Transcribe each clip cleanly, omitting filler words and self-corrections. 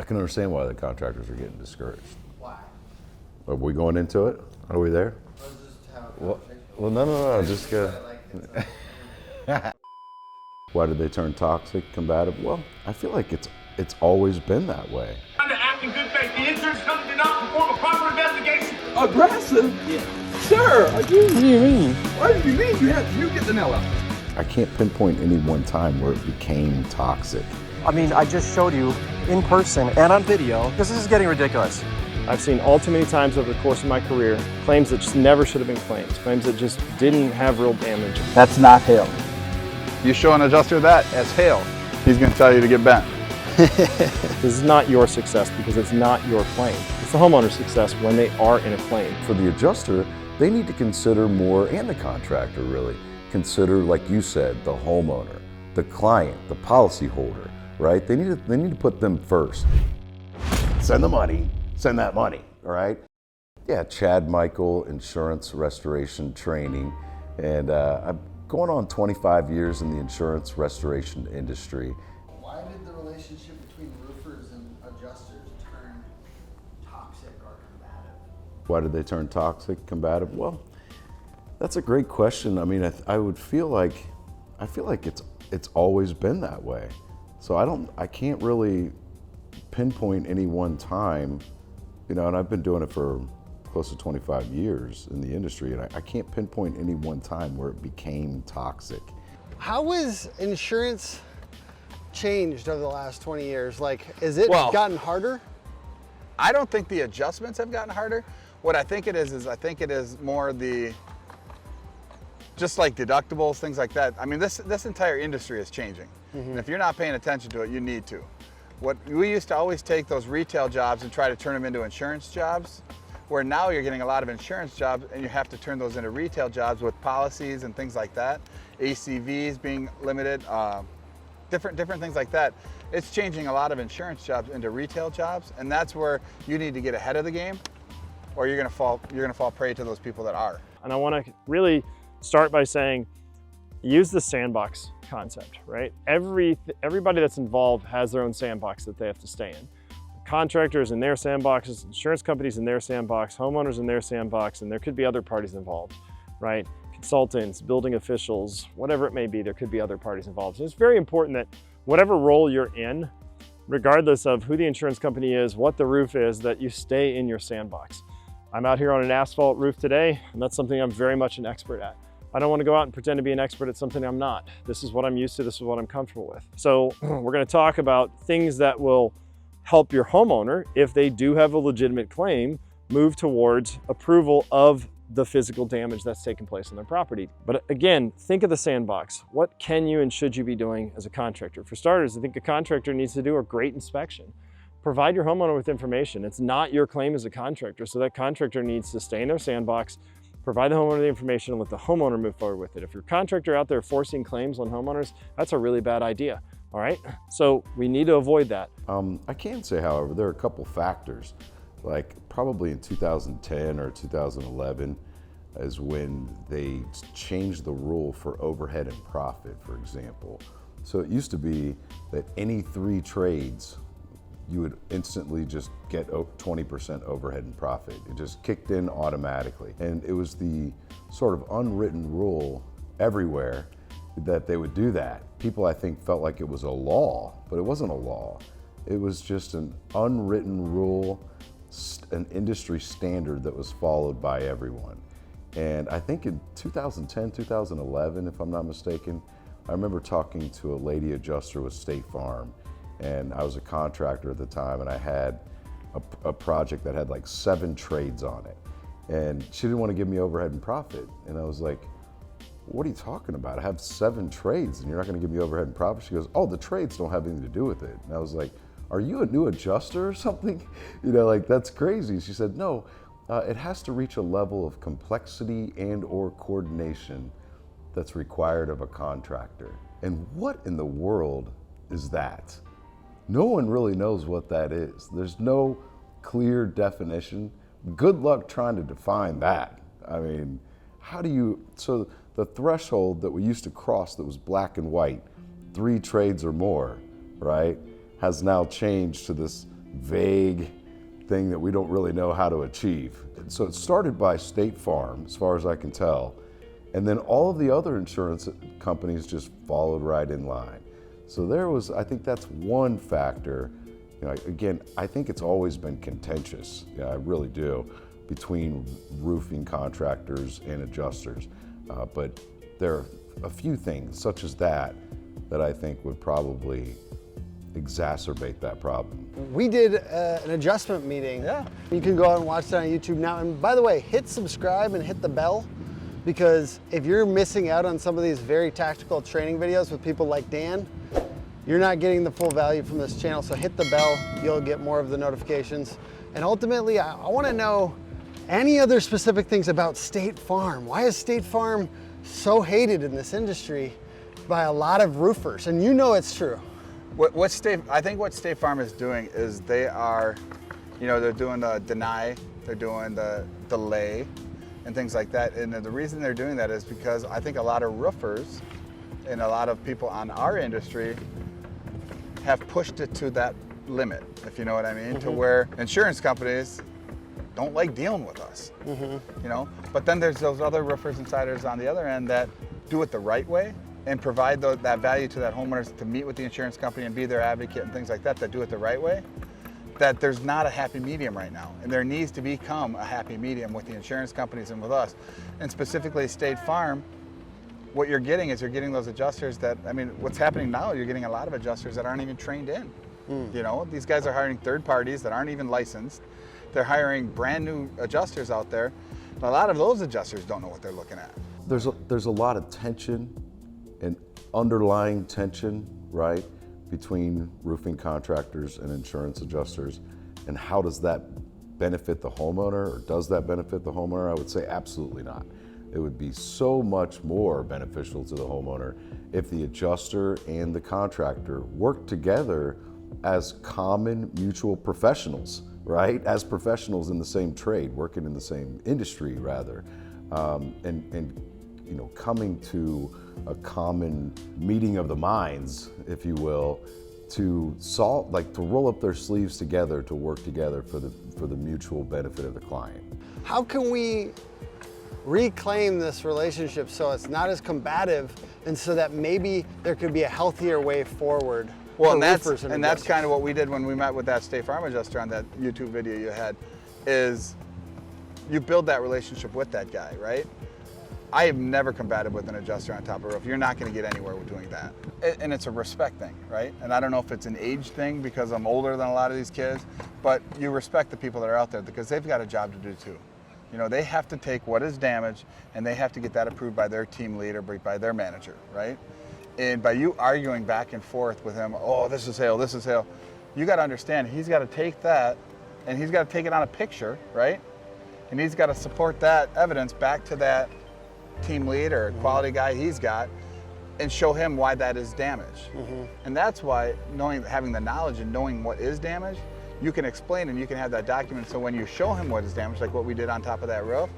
I can understand why the contractors are getting discouraged. Why? Are we going into it? Are we there? Let's just have a Well, conversation. no, just Like Why did they turn toxic, combative? Well, I feel like it's always been that way. Under act in good faith, the insurance company did not perform a proper investigation. Aggressive? Yeah. Sir, what do you mean? What do you mean? You get the nail out. I can't pinpoint any one time where it became toxic. I mean, I just showed you in person and on video, because this is getting ridiculous. I've seen all too many times over the course of my career, claims that just never should have been claims that just didn't have real damage. That's not hail. You show an adjuster that as hail, he's going to tell you to get bent. This is not your success because it's not your claim. It's the homeowner's success when they are in a claim. For the adjuster, they need to consider more, and the contractor really, consider, like you said, the homeowner, the client, the policyholder, right? They need to put them first. Send the money, send that money, all right? Yeah, Chad Michael, insurance restoration training, and I'm going on 25 years in the insurance restoration industry. why did the relationship between roofers and adjusters turn toxic or combative? Why did they turn toxic, combative? Well, that's a great question. I mean, I would feel like it's always been that way. So I can't really pinpoint any one time, and I've been doing it for close to 25 years in the industry, and I can't pinpoint any one time where it became toxic. How has insurance changed over the last 20 years? Like, is it Well- gotten harder? I don't think the adjustments have gotten harder. What I think it is I think it is more just like deductibles, things like that. I mean, this entire industry is changing. And if you're not paying attention to it, you need to. What we used to always take those retail jobs and try to turn them into insurance jobs, where now you're getting a lot of insurance jobs and you have to turn those into retail jobs with policies and things like that. ACVs being limited, different things like that. It's changing a lot of insurance jobs into retail jobs, and that's where you need to get ahead of the game, or you're gonna fall prey to those people that are. And I want to really start by saying, use the sandbox concept, right? Everybody that's involved has their own sandbox that they have to stay in. Contractors in their sandboxes, insurance companies in their sandbox, homeowners in their sandbox, and there could be other parties involved, right? Consultants, building officials, whatever it may be, there could be other parties involved. So it's very important that whatever role you're in, regardless of who the insurance company is, what the roof is, that you stay in your sandbox. I'm out here on an asphalt roof today, and that's something I'm very much an expert at. I don't want to go out and pretend to be an expert at something I'm not. This is what I'm used to, this is what I'm comfortable with. So we're going to talk about things that will help your homeowner, if they do have a legitimate claim, move towards approval of the physical damage that's taken place on their property. But again, think of the sandbox. What can you and should you be doing as a contractor? For starters, I think a contractor needs to do a great inspection. Provide your homeowner with information. It's not your claim as a contractor, so that contractor needs to stay in their sandbox, provide the homeowner the information, and let the homeowner move forward with it. If you're a contractor out there forcing claims on homeowners, that's a really bad idea. All right, so we need to avoid that. I can say, however, there are a couple factors, like probably in 2010 or 2011 is when they changed the rule for overhead and profit, for example. So it used to be that any 3 trades, you would instantly just get 20% overhead and profit. It just kicked in automatically. And it was the sort of unwritten rule everywhere that they would do that. People, I think, felt like it was a law, but it wasn't a law. It was just an unwritten rule, an industry standard that was followed by everyone. And I think in 2010, 2011, if I'm not mistaken, I remember talking to a lady adjuster with State Farm, and I was a contractor at the time, and I had a project that had like 7 trades on it. And she didn't want to give me overhead and profit. And I was like, what are you talking about? I have 7 trades and you're not going to give me overhead and profit? She goes, oh, the trades don't have anything to do with it. And I was like, are you a new adjuster or something? Like, that's crazy. She said, no, it has to reach a level of complexity and or coordination that's required of a contractor. And what in the world is that? No one really knows what that is. There's no clear definition. Good luck trying to define that. I mean, so the threshold that we used to cross that was black and white, 3 trades or more, right, has now changed to this vague thing that we don't really know how to achieve. So it started by State Farm, as far as I can tell, and then all of the other insurance companies just followed right in line. So I think that's one factor. Again, I think it's always been contentious, I really do, between roofing contractors and adjusters. But there are a few things, such as that I think would probably exacerbate that problem. We did an adjustment meeting. Yeah. You can go out and watch that on YouTube now. And by the way, hit subscribe and hit the bell, because if you're missing out on some of these very tactical training videos with people like Dan, you're not getting the full value from this channel. So hit the bell, you'll get more of the notifications. And ultimately, I want to know any other specific things about State Farm. Why is State Farm so hated in this industry by a lot of roofers? And you know it's true. I think what State Farm is doing is they are, they're doing the deny, they're doing the delay and things like that. And the reason they're doing that is because I think a lot of roofers and a lot of people on our industry have pushed it to that limit, if you know what I mean, to where insurance companies don't like dealing with us, But then there's those other roofers and siders on the other end that do it the right way and provide that value to that homeowner to meet with the insurance company and be their advocate and things like that do it the right way. That there's not a happy medium right now, and there needs to become a happy medium with the insurance companies and with us, and specifically State Farm. What you're getting is you're getting those adjusters what's happening now, you're getting a lot of adjusters that aren't even trained in. These guys are hiring third parties that aren't even licensed. They're hiring brand new adjusters out there. And a lot of those adjusters don't know what they're looking at. There's a lot of tension and underlying tension, right, between roofing contractors and insurance adjusters. And how does that benefit the homeowner, or does that benefit the homeowner? I would say absolutely not. It would be so much more beneficial to the homeowner if the adjuster and the contractor work together as common mutual professionals, right? As professionals in the same trade, working in the same industry rather, and coming to a common meeting of the minds, if you will, to roll up their sleeves together to work together for the mutual benefit of the client. How can we reclaim this relationship so it's not as combative, and so that maybe there could be a healthier way forward? Well, and that's kind of what we did when we met with that State Farm adjuster on that YouTube video you had, is you build that relationship with that guy, right? I have never combated with an adjuster on top of a roof. You're not going to get anywhere with doing that. And it's a respect thing, right? And I don't know if it's an age thing because I'm older than a lot of these kids, but you respect the people that are out there because they've got a job to do too. They have to take what is damaged and they have to get that approved by their team lead or by their manager, right? And by you arguing back and forth with him, oh, this is hail, you got to understand he's got to take that and he's got to take it on a picture, right? And he's got to support that evidence back to that team lead or quality guy he's got and show him why that is damaged. And that's why having the knowledge and knowing what is damaged, you can explain and you can have that document, so when you show him what is damaged, like what we did on top of that roof,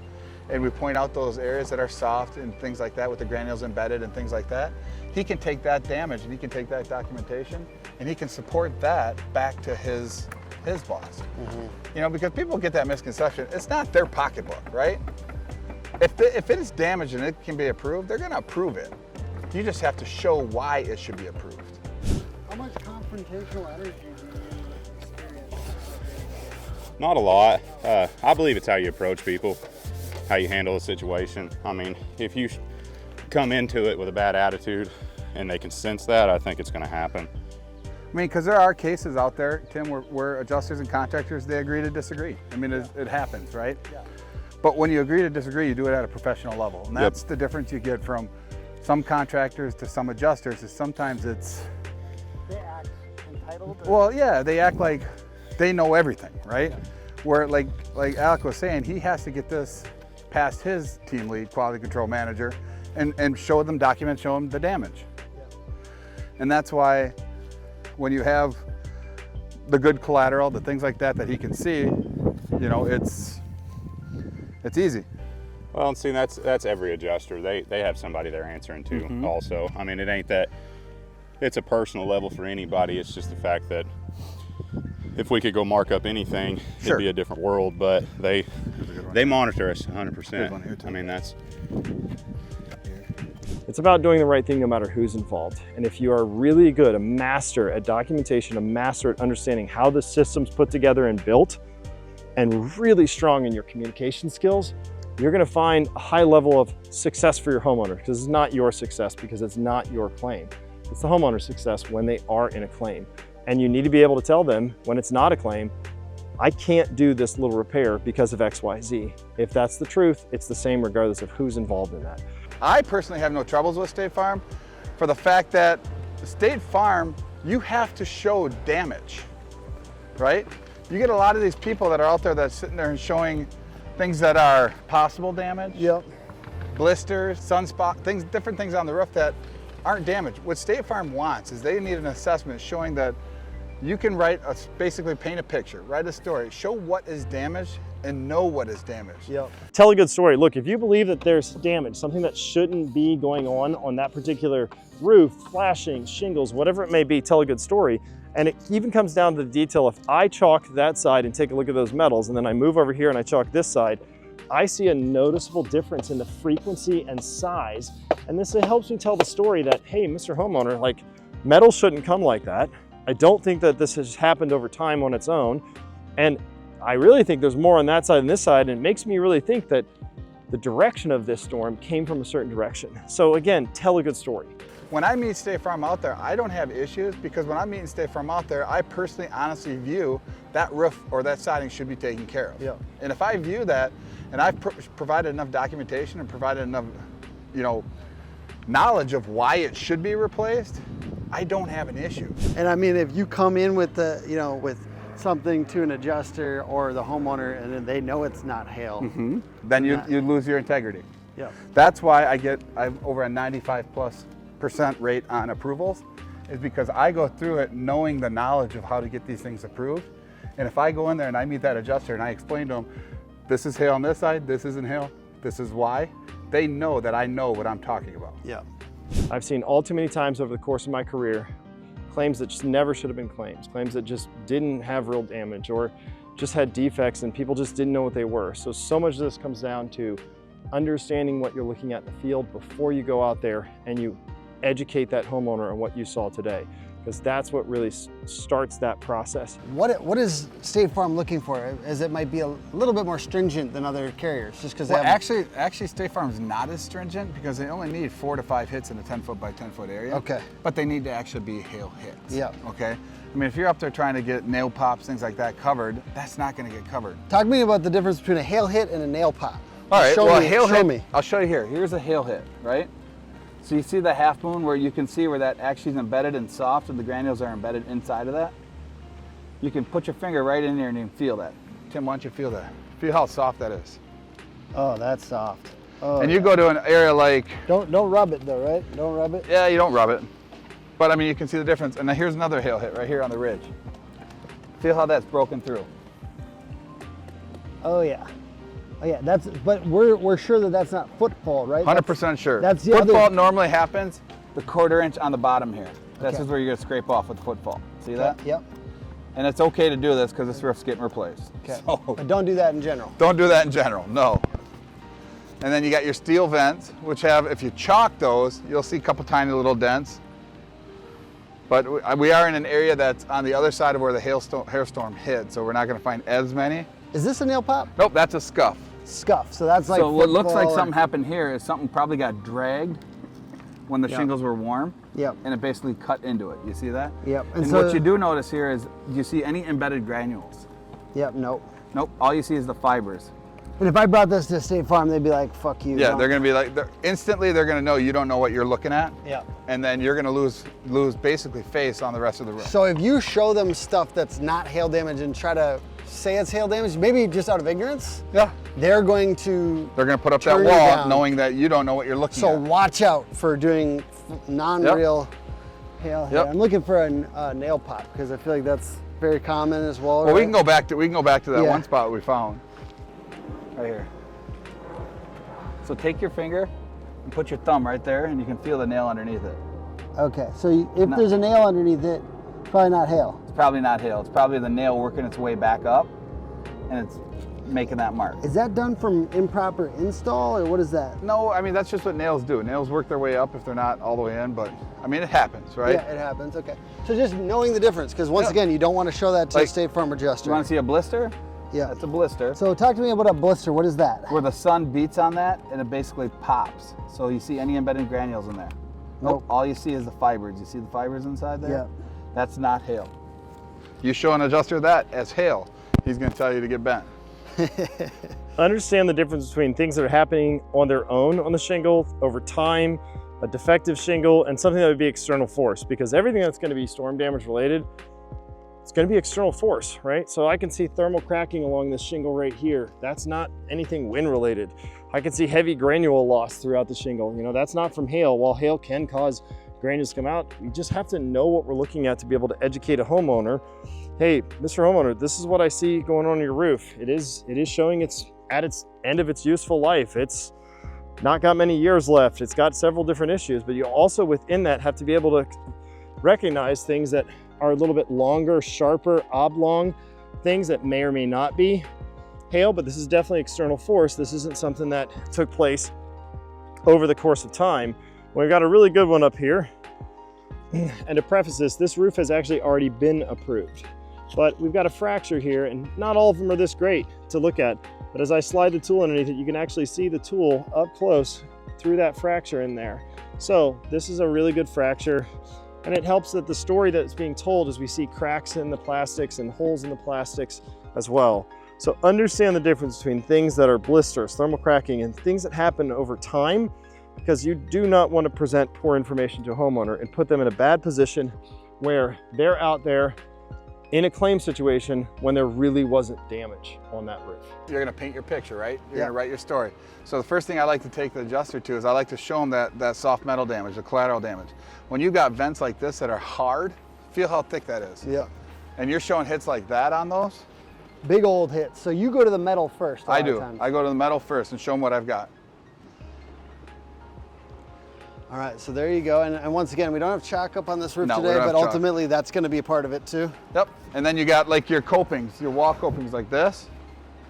and we point out those areas that are soft and things like that with the granules embedded and things like that, he can take that damage and he can take that documentation and he can support that back to his boss. Because people get that misconception, it's not their pocketbook, right? If it is damaged and it can be approved, they're gonna approve it. You just have to show why it should be approved. How much confrontational energy do you experience? Not a lot. I believe it's how you approach people, how you handle a situation. I mean, if you come into it with a bad attitude and they can sense that, I think it's going to happen. I mean, because there are cases out there, Tim, where adjusters and contractors, they agree to disagree. I mean, it happens, right? Yeah. But when you agree to disagree, you do it at a professional level. And that's the difference you get from some contractors to some adjusters, is sometimes it's... They act entitled? Well, yeah, they act like they know everything, right? Yeah. Where, like Alec was saying, he has to get this past his team lead, quality control manager, and show them documents, show them the damage. Yeah. And that's why when you have the good collateral, the things like that he can see, it's easy. Well, and see, that's every adjuster. They have somebody they're answering to also. I mean, it ain't that it's a personal level for anybody. It's just the fact that if we could go mark up anything, Sure. it'd be a different world, but they monitor us Here's one 100%. here, too. I mean, that's, It's about doing the right thing no matter who's involved. And if you are really good, a master at documentation, a master at understanding how the system's put together and built, and really strong in your communication skills, you're gonna find a high level of success for your homeowner, because it's not your success because it's not your claim. It's the homeowner's success when they are in a claim. And you need to be able to tell them when it's not a claim, I can't do this little repair because of X, Y, Z. If that's the truth, it's the same regardless of who's involved in that. I personally have no troubles with State Farm for the fact that State Farm, you have to show damage, right? You get a lot of these people that are out there that's sitting there and showing things that are possible damage, Yep. blisters, sunspot, things, different things on the roof that aren't damaged. What State Farm wants is they need an assessment showing that you can basically paint a picture, write a story, show what is damaged and know what is damaged. Yep. Tell a good story. Look, if you believe that there's damage, something that shouldn't be going on that particular roof, flashing, shingles, whatever it may be, tell a good story. And it even comes down to the detail. If I chalk that side and take a look at those metals, and then I move over here and I chalk this side, I see a noticeable difference in the frequency and size. And this helps me tell the story that, hey, Mr. Homeowner, like, metal shouldn't come like that. I don't think that this has happened over time on its own. And I really think there's more on that side than this side. And it makes me really think that the direction of this storm came from a certain direction. So again, tell a good story. When I meet State Farm out there, I don't have issues because when I'm meeting State Farm out there, I personally honestly view that roof or that siding should be taken care of. Yeah. And if I view that and I've provided enough documentation and provided enough, knowledge of why it should be replaced, I don't have an issue. And I mean, if you come in with the, with something to an adjuster or the homeowner and then they know it's not hail, Then you lose your integrity. yeah. That's why I'm over a 95+% rate on approvals, is because I go through it knowing the knowledge of how to get these things approved. And if I go in there and I meet that adjuster and I explain to them, this is hail on this side, this isn't hail, this is why, they know that I know what I'm talking about. Yeah. I've seen all too many times over the course of my career, claims that just never should have been claims that just didn't have real damage or just had defects and people just didn't know what they were. So much of this comes down to understanding what you're looking at in the field before you go out there and you educate that homeowner on what you saw today, because that's what really starts that process. What is State Farm looking for? As it might be a little bit more stringent than other carriers, just because Well, actually, State Farm's not as stringent because they only need 4 to 5 hits in a 10-foot by 10-foot area. Okay. But they need to actually be hail hits. Yeah. Okay. I mean, if you're up there trying to get nail pops, things like that covered, that's not going to get covered. Talk to me about the difference between a hail hit and a nail pop. All right. Show me. I'll show you here. Here's a hail hit, right? So you see the half moon where you can see where that actually is embedded and soft and the granules are embedded inside of that? You can put your finger right in there and you can feel that. Tim, why don't you feel that? Feel how soft that is. Oh, that's soft. Oh, And you go to an area like, Don't rub it though, right? Don't rub it. yeah, you don't rub it. But I mean, you can see the difference. And now here's another hail hit right here on the ridge. Feel how that's broken through. Oh yeah. Oh yeah. But we're sure that that's not footfall, right? 100% sure. That's the footfall other. normally happens the 1/4 inch on the bottom here. This Okay. is where you're gonna scrape off with footfall. See that? Yep. And it's okay to do this because this roof's getting replaced. Okay. So But don't do that in general. don't do that in general, no. And then you got your steel vents, which have, if you chalk those, you'll see a couple tiny little dents. But we are in an area that's on the other side of where the hailstorm hit, so we're not gonna find as many. Is this a nail pop? Nope, that's a scuff. Scuff. So that's like. So what looks like football or- something happened here is something probably got dragged when the Yep. shingles were warm. Yep. And it basically cut into it. You see that? Yep. And so, what you do notice here is, do you see any embedded granules? Yep. Nope. Nope. All you see is the fibers. And if I brought this to State Farm, they'd be like, "Fuck you." Yeah, don't- they're gonna be like, instantly they're gonna know you don't know what you're looking at. Yeah. And then you're gonna lose basically face on the rest of the roof. So if you show them stuff that's not hail damage and try to say it's hail damage, maybe just out of ignorance, Yeah. they're going to. They're gonna put up that turn you wall down. knowing that you don't know what you're looking So at. watch out for doing non-real hail. Yep. I'm looking for a nail pop because I feel like that's very common as well. Well, we right? can go back to that Yeah. one spot we found. Right here. So take your finger and put your thumb right there and you can feel the nail underneath it. Okay, so if No. there's a nail underneath it, probably not hail. It's probably not hail. It's probably the nail working its way back up, and it's making that mark. Is that done from improper install, or what is that? No, I mean, that's just what nails do. Nails work their way up if they're not all the way in, but I mean, it happens, right? Yeah, it happens, okay. So just knowing the difference, because once Yeah. again, you don't want to show that to a State Farm adjuster. You want to see a blister? Yeah. That's a blister. So talk to me about a blister, what is that? Where the sun beats on that, and it basically pops. So you see any embedded granules in there? Nope. All you see is the fibers. You see the fibers inside there? Yeah. That's not hail. You show an adjuster that as hail, he's going to tell you to get bent. Understand the difference between things that are happening on their own on the shingle over time, a defective shingle, and something that would be external force, because everything that's going to be storm damage related, it's going to be external force, right? So I can see thermal cracking along this shingle right here. That's not anything wind related. I can see heavy granule loss throughout the shingle. You know, that's not from hail. While hail can cause granules to come out, we just have to know what we're looking at to be able to educate a homeowner. Hey, Mr. Homeowner, this is what I see going on your roof. It is showing it's at its end of its useful life. It's not got many years left. It's got several different issues, but you also within that have to be able to recognize things that are a little bit longer, sharper, oblong, things that may or may not be hail, but this is definitely external force. This isn't something that took place over the course of time. We've got a really good one up here. And to preface this roof has actually already been approved, but we've got a fracture here, and not all of them are this great to look at. But as I slide the tool underneath it, you can actually see the tool up close through that fracture in there. So this is a really good fracture, and it helps that the story that's being told is we see cracks in the plastics and holes in the plastics as well. So understand the difference between things that are blisters, thermal cracking, and things that happen over time, because you do not want to present poor information to a homeowner and put them in a bad position where they're out there in a claim situation when there really wasn't damage on that roof. You're going to paint your picture, right? You're going to write your story. So the first thing I like to take the adjuster to is I like to show them that soft metal damage, the collateral damage. When you've got vents like this that are hard, feel how thick that is. Yeah. And you're showing hits like that on those? Big old hits. So you go to the metal first. I do. I go to the metal first and show them what I've got. All right, so there you go. And once again, we don't have chalk up on this roof No, we today, don't have but chalk. ultimately that's going to be a part of it too. Yep. And then you got like your copings, your wall copings like this.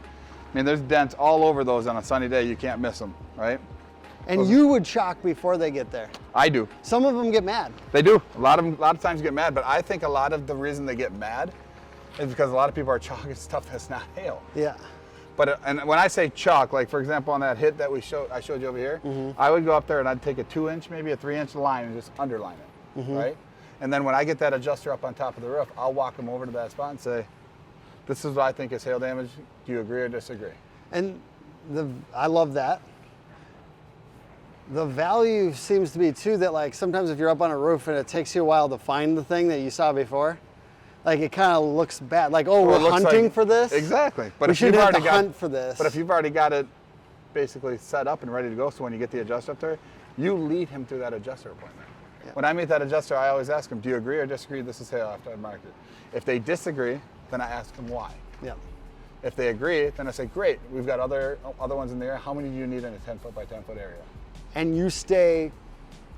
I mean, there's dents all over those on a sunny day. You can't miss them, right? And you would chalk before they get there. I do. Some of them get mad. They do. A lot of times get mad, but I think a lot of the reason they get mad is because a lot of people are chalking stuff that's not hail. Yeah. But and when I say chalk, like for example on that hit that I showed you over here, I would go up there and I'd take a 2-inch, maybe a 3-inch line and just underline it, right? And then when I get that adjuster up on top of the roof, I'll walk them over to that spot and say, this is what I think is hail damage. Do you agree or disagree? And I love that. The value seems to be too that like sometimes if you're up on a roof and it takes you a while to find the thing that you saw before, like it kind of looks bad. Like, oh, we're hunting for this? Exactly. But we if you've shouldn't have already to got hunt for this. But if you've already got it basically set up and ready to go, so when you get the adjuster up there, you lead him through that adjuster appointment. Yeah. When I meet that adjuster, I always ask him, do you agree or disagree this is hail after I marked it? If they disagree, then I ask them why. Yeah. If they agree, then I say, great, we've got other ones in the area. How many do you need in a 10-foot by 10-foot area? And you stay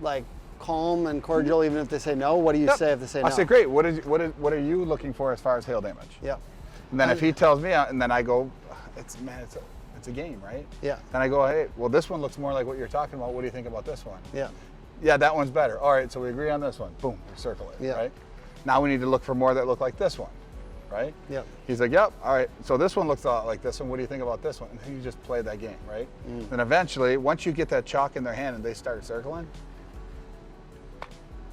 like calm and cordial even if they say no? What do you say if they say no? I say, great, what are you looking for as far as hail damage? Yeah. And then if he tells me, and then I go, it's a game, right? Yeah. Then I go, hey, well, this one looks more like what you're talking about. What do you think about this one? Yeah. Yeah, that one's better. All right, so we agree on this one. Boom, we circle it, right? Now we need to look for more that look like this one, right? Yeah. He's like, yep, all right, so this one looks a lot like this one. What do you think about this one? And then you just play that game, right? Then eventually, once you get that chalk in their hand and they start circling,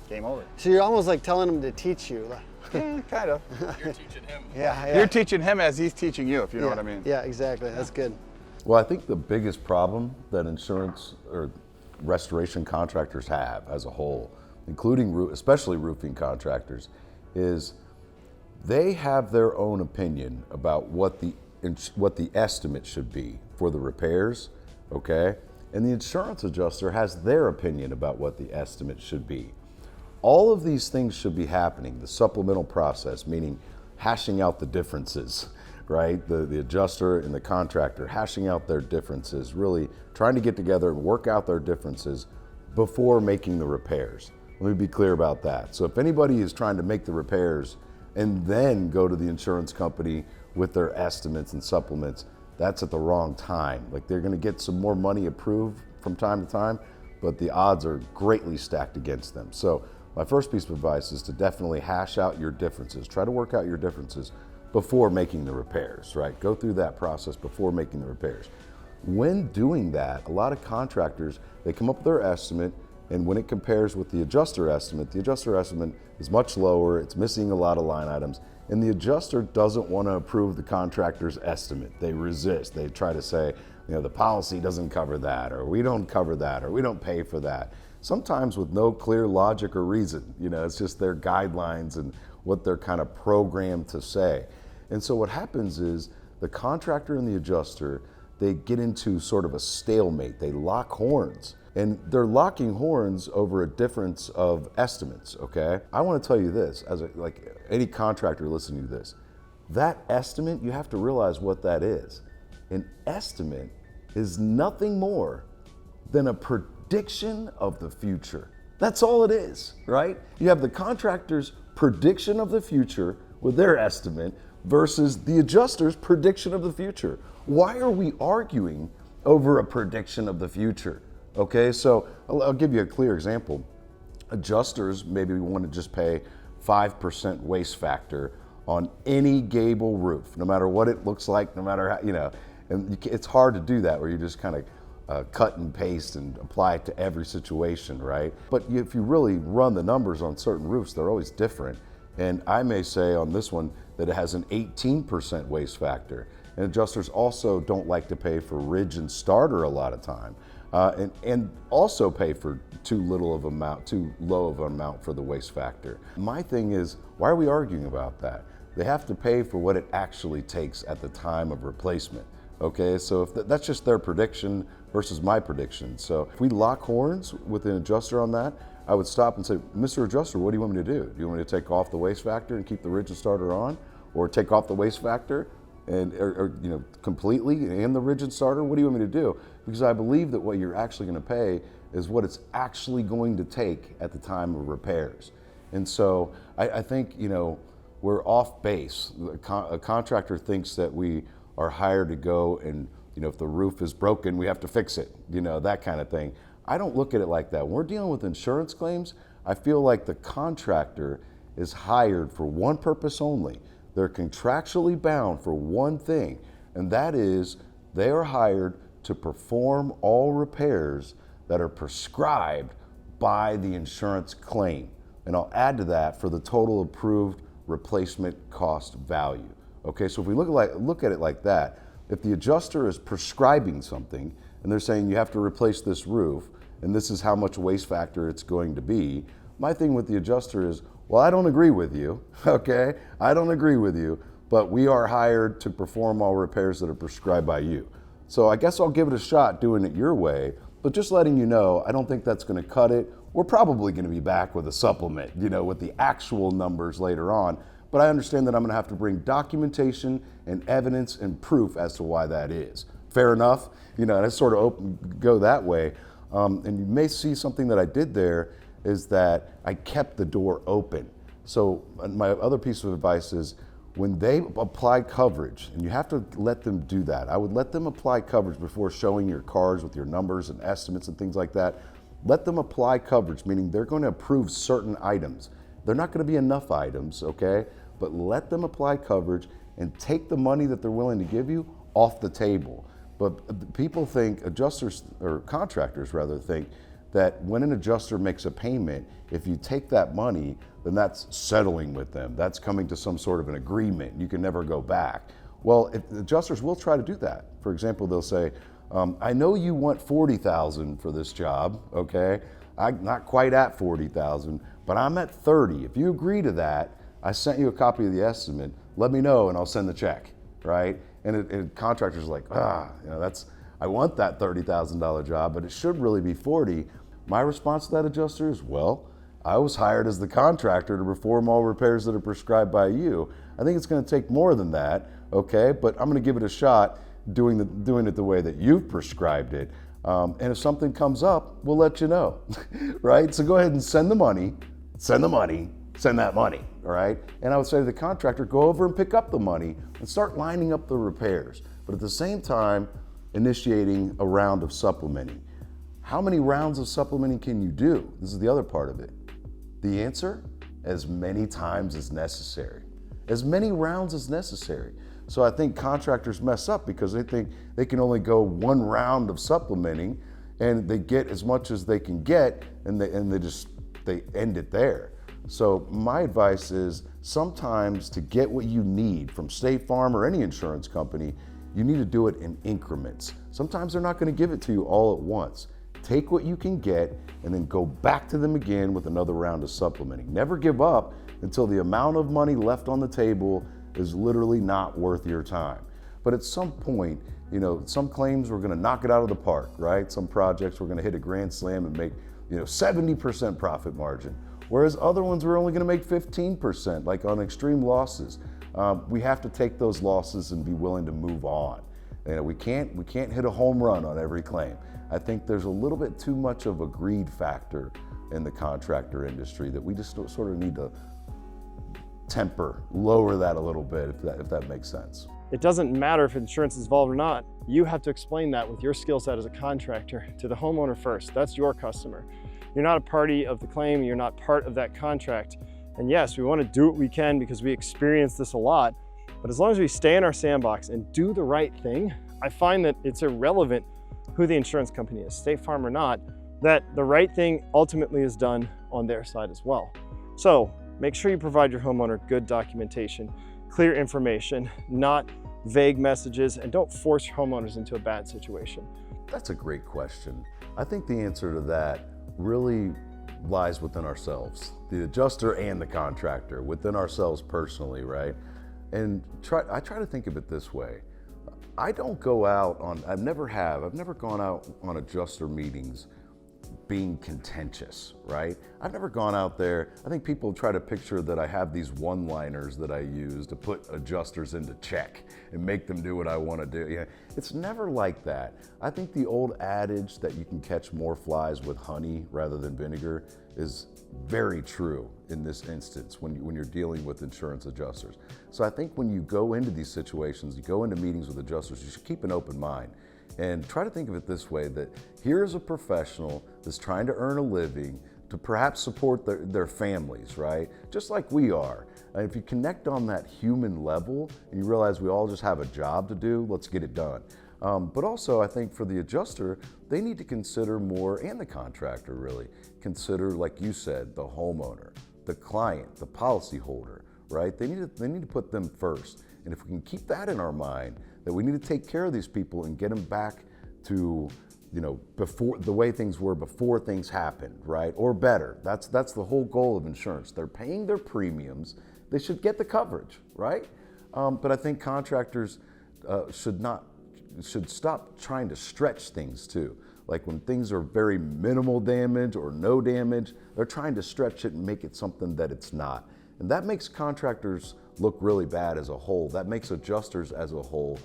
game over. So you're almost like telling them to teach you. Yeah, kind of. You're teaching him. Yeah. You're teaching him as he's teaching you, if you know what I mean. Yeah, exactly. That's good. Well, I think the biggest problem that insurance or restoration contractors have as a whole, including especially roofing contractors, is they have their own opinion about what the estimate should be for the repairs, okay? And the insurance adjuster has their opinion about what the estimate should be. All of these things should be happening, the supplemental process, meaning hashing out the differences, right? The adjuster and the contractor hashing out their differences, really trying to get together and work out their differences before making the repairs. Let me be clear about that. So if anybody is trying to make the repairs and then go to the insurance company with their estimates and supplements, that's at the wrong time. Like, they're gonna get some more money approved from time to time, but the odds are greatly stacked against them. So my first piece of advice is to definitely hash out your differences. Try to work out your differences before making the repairs, right? Go through that process before making the repairs. When doing that, a lot of contractors, they come up with their estimate, and when it compares with the adjuster estimate is much lower, it's missing a lot of line items, and the adjuster doesn't want to approve the contractor's estimate. They resist. They try to say, you know, the policy doesn't cover that, or we don't cover that, or we don't pay for that. Sometimes with no clear logic or reason. You know, it's just their guidelines and what they're kind of programmed to say. And so what happens is the contractor and the adjuster, they get into sort of a stalemate. They lock horns, and they're locking horns over a difference of estimates, okay? I want to tell you this, as like any contractor listening to this, that estimate, you have to realize what that is. An estimate is nothing more than a prediction of the future. That's all it is, right? You have the contractor's prediction of the future with their estimate versus the adjuster's prediction of the future. Why are we arguing over a prediction of the future? Okay, so I'll give you a clear example. Adjusters maybe want to just pay 5% waste factor on any gable roof, no matter what it looks like, no matter how, you know, and it's hard to do that where you just kind of cut and paste and apply it to every situation, right? But if you really run the numbers on certain roofs, they're always different. And I may say on this one that it has an 18% waste factor. And adjusters also don't like to pay for ridge and starter a lot of time. And also pay for too low of an amount for the waste factor. My thing is, why are we arguing about that? They have to pay for what it actually takes at the time of replacement. Okay, so if that's just their prediction versus my prediction. So if we lock horns with an adjuster on that, I would stop and say, Mr. Adjuster, what do you want me to do? Do you want me to take off the waste factor and keep the ridge and starter on? Or take off the waste factor and or you know, completely and the ridge and starter? What do you want me to do? Because I believe that what you're actually going to pay is what it's actually going to take at the time of repairs. And so I think, you know, we're off base. A contractor thinks that we are hired to go and, you know, if the roof is broken, we have to fix it, you know, that kind of thing. I don't look at it like that. When we're dealing with insurance claims, I feel like the contractor is hired for one purpose only. They're contractually bound for one thing, and that is they are hired to perform all repairs that are prescribed by the insurance claim. And I'll add to that for the total approved replacement cost value. Okay, so if we look at it like that, if the adjuster is prescribing something and they're saying you have to replace this roof and this is how much waste factor it's going to be, my thing with the adjuster is, well, I don't agree with you, okay? I don't agree with you, but we are hired to perform all repairs that are prescribed by you. So I guess I'll give it a shot doing it your way, but just letting you know, I don't think that's gonna cut it. We're probably gonna be back with a supplement, you know, with the actual numbers later on, but I understand that I'm gonna have to bring documentation and evidence and proof as to why that is. Fair enough? You know, and I sort of go that way. And you may see something that I did there is that I kept the door open. So my other piece of advice is when they apply coverage, and you have to let them do that. I would let them apply coverage before showing your cards with your numbers and estimates and things like that. Let them apply coverage, meaning they're going to approve certain items. They're not going to be enough items, okay? But let them apply coverage and take the money that they're willing to give you off the table. But people think, adjusters, or contractors rather, think that when an adjuster makes a payment, if you take that money, then that's settling with them. That's coming to some sort of an agreement. You can never go back. Well, if adjusters will try to do that. For example, they'll say, I know you want $40,000 for this job, okay? I'm not quite at $40,000, but I'm at 30. If you agree to that, I sent you a copy of the estimate. Let me know and I'll send the check, right? And contractors are like, you know, I want that $30,000 job, but it should really be 40. My response to that adjuster is, well, I was hired as the contractor to perform all repairs that are prescribed by you. I think it's going to take more than that, okay? But I'm going to give it a shot doing it the way that you've prescribed it. And if something comes up, we'll let you know, right? So go ahead and send the money, send that money, all right? And I would say to the contractor, go over and pick up the money and start lining up the repairs. But at the same time, initiating a round of supplementing. How many rounds of supplementing can you do? This is the other part of it. The answer, as many times as necessary. As many rounds as necessary. So I think contractors mess up because they think they can only go one round of supplementing and they get as much as they can get and they end it there. So my advice is sometimes to get what you need from State Farm or any insurance company, you need to do it in increments. Sometimes they're not going to give it to you all at once. Take what you can get and then go back to them again with another round of supplementing. Never give up until the amount of money left on the table is literally not worth your time. But at some point, some claims we're going to knock it out of the park, right? Some projects we're going to hit a grand slam and make 70% profit margin, whereas other ones we're only going to make 15%, like on extreme losses. We have to take those losses and be willing to move on. We can't hit a home run on every claim. I think there's a little bit too much of a greed factor in the contractor industry that we just sort of need to lower that a little bit, if that makes sense. It doesn't matter if insurance is involved or not. You have to explain that with your skill set as a contractor to the homeowner first. That's your customer. You're not a party of the claim. You're not part of that contract. And yes, we want to do what we can because we experience this a lot. But as long as we stay in our sandbox and do the right thing, I find that it's irrelevant who the insurance company is, State Farm or not, that the right thing ultimately is done on their side as well. So make sure you provide your homeowner good documentation, clear information, not vague messages, and don't force your homeowners into a bad situation. That's a great question. I think the answer to that really lies within ourselves, the adjuster and the contractor, within ourselves personally, right? And I try to think of it this way. I don't go out on, I've never gone out on adjuster meetings being contentious, right? I've never gone out there. I think people try to picture that I have these one-liners that I use to put adjusters into check and make them do what I want to do. Yeah, it's never like that. I think the old adage that you can catch more flies with honey rather than vinegar is very true in this instance when you're dealing with insurance adjusters. So I think when you go into these situations, you go into meetings with adjusters, you should keep an open mind. And try to think of it this way, that here's a professional that's trying to earn a living to perhaps support their families, right? Just like we are. And if you connect on that human level and you realize we all just have a job to do, let's get it done. But also I think for the adjuster, they need to consider more, and the contractor really, consider, like you said, the homeowner, the client, the policyholder, right? They need to put them first. And if we can keep that in our mind, that we need to take care of these people and get them back to, before the way things were before things happened, right? Or better. That's the whole goal of insurance. They're paying their premiums. They should get the coverage, right? But I think contractors should stop trying to stretch things too. Like when things are very minimal damage or no damage, they're trying to stretch it and make it something that it's not. And that makes contractors look really bad as a whole. That makes adjusters as a whole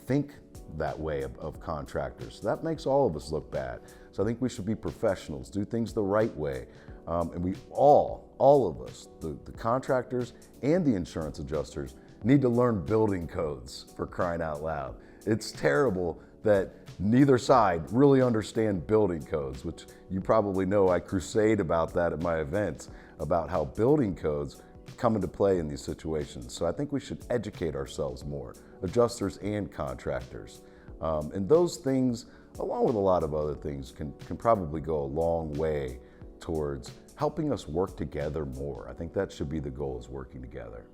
think that way of contractors. That makes all of us look bad. So I think we should be professionals, do things the right way. And we all of us, the contractors and the insurance adjusters, need to learn building codes, for crying out loud. It's terrible that neither side really understand building codes, which you probably know I crusade about that at my events, about how building codes come into play in these situations. So I think we should educate ourselves more, adjusters and contractors. And those things, along with a lot of other things, can probably go a long way towards helping us work together more. I think that should be the goal, is working together.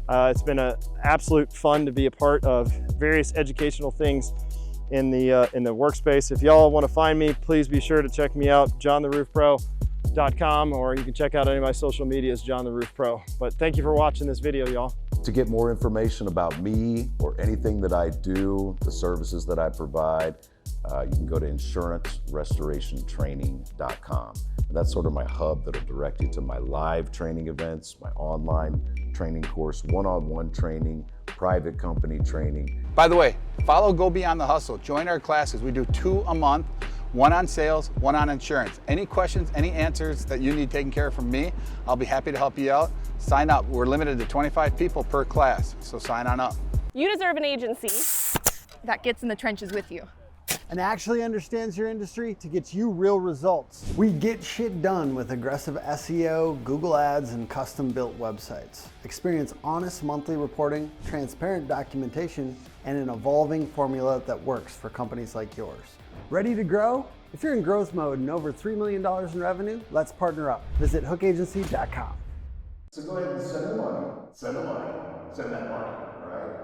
It's been an absolute fun to be a part of various educational things in the workspace. If y'all want to find me, please be sure to check me out, johntheroofpro.com, or you can check out any of my social medias, John the Roof Pro. But thank you for watching this video, y'all. To get more information about me or anything that I do, the services that I provide, you can go to insurancerestorationtraining.com. And that's sort of my hub that'll direct you to my live training events, my online training course, one-on-one training, private company training. By the way, follow Go Beyond the Hustle. Join our classes. We do 2 a month. one on sales, one on insurance. Any questions, any answers that you need taken care of from me, I'll be happy to help you out. Sign up. We're limited to 25 people per class, so sign on up. You deserve an agency that gets in the trenches with you and actually understands your industry to get you real results. We get shit done with aggressive SEO, Google Ads, and custom-built websites. Experience honest monthly reporting, transparent documentation, and an evolving formula that works for companies like yours. Ready to grow? If you're in growth mode and over $3 million in revenue, let's partner up. Visit hookagency.com. So go ahead and send the money, send the money, send that money, all right?